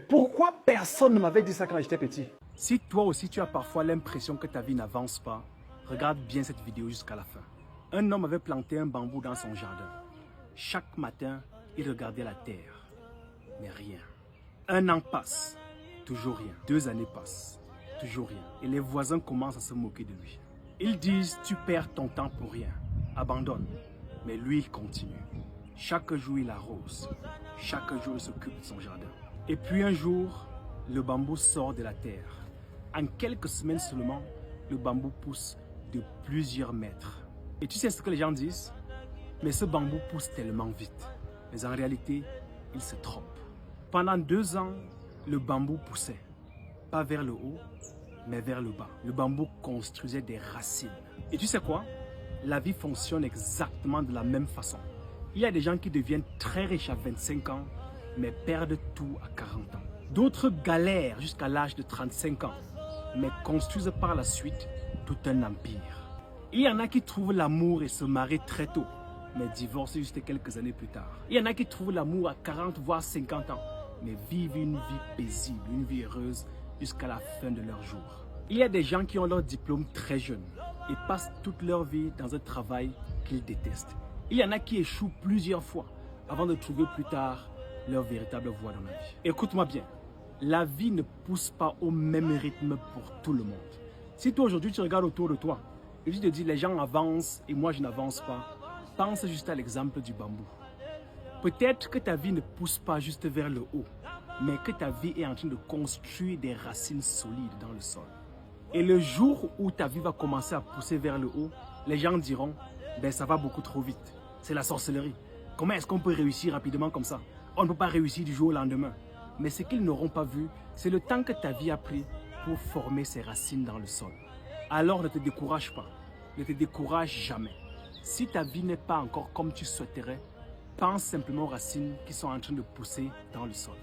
Pourquoi personne ne m'avait dit ça quand j'étais petit? Si toi aussi tu as parfois l'impression que ta vie n'avance pas, regarde bien cette vidéo jusqu'à la fin. Un homme avait planté un bambou dans son jardin. Chaque matin, il regardait la terre, mais rien. Un an passe, toujours rien. 2 années passent, toujours rien. Et les voisins commencent à se moquer de lui. Ils disent, tu perds ton temps pour rien, abandonne. Mais lui, il continue. Chaque jour, il arrose. Chaque jour, il s'occupe de son jardin. Et puis un jour, le bambou sort de la terre. En quelques semaines seulement, le bambou pousse de plusieurs mètres. Et tu sais ce que les gens disent? Mais ce bambou pousse tellement vite. Mais en réalité, il se trompe. Pendant 2 ans, le bambou poussait. Pas vers le haut, mais vers le bas. Le bambou construisait des racines. Et tu sais quoi? La vie fonctionne exactement de la même façon. Il y a des gens qui deviennent très riches à 25 ans, mais perdent tout à 40 ans. D'autres galèrent jusqu'à l'âge de 35 ans, mais construisent par la suite tout un empire. Il y en a qui trouvent l'amour et se marient très tôt, mais divorcent juste quelques années plus tard. Il y en a qui trouvent l'amour à 40 voire 50 ans, mais vivent une vie paisible, une vie heureuse jusqu'à la fin de leur jour. Il y a des gens qui ont leur diplôme très jeunes et passent toute leur vie dans un travail qu'ils détestent. Il y en a qui échouent plusieurs fois avant de trouver plus tard leur véritable voie dans la vie. Écoute-moi bien, la vie ne pousse pas au même rythme pour tout le monde. Si toi aujourd'hui tu regardes autour de toi et tu te dis les gens avancent et moi je n'avance pas, pense juste à l'exemple du bambou. Peut-être que ta vie ne pousse pas juste vers le haut, mais que ta vie est en train de construire des racines solides dans le sol. Et le jour où ta vie va commencer à pousser vers le haut, les gens diront, ben ça va beaucoup trop vite, c'est la sorcellerie. Comment est-ce qu'on peut réussir rapidement comme ça? On ne peut pas réussir du jour au lendemain. Mais ce qu'ils n'auront pas vu, c'est le temps que ta vie a pris pour former ses racines dans le sol. Alors ne te décourage pas, ne te décourage jamais. Si ta vie n'est pas encore comme tu souhaiterais, pense simplement aux racines qui sont en train de pousser dans le sol.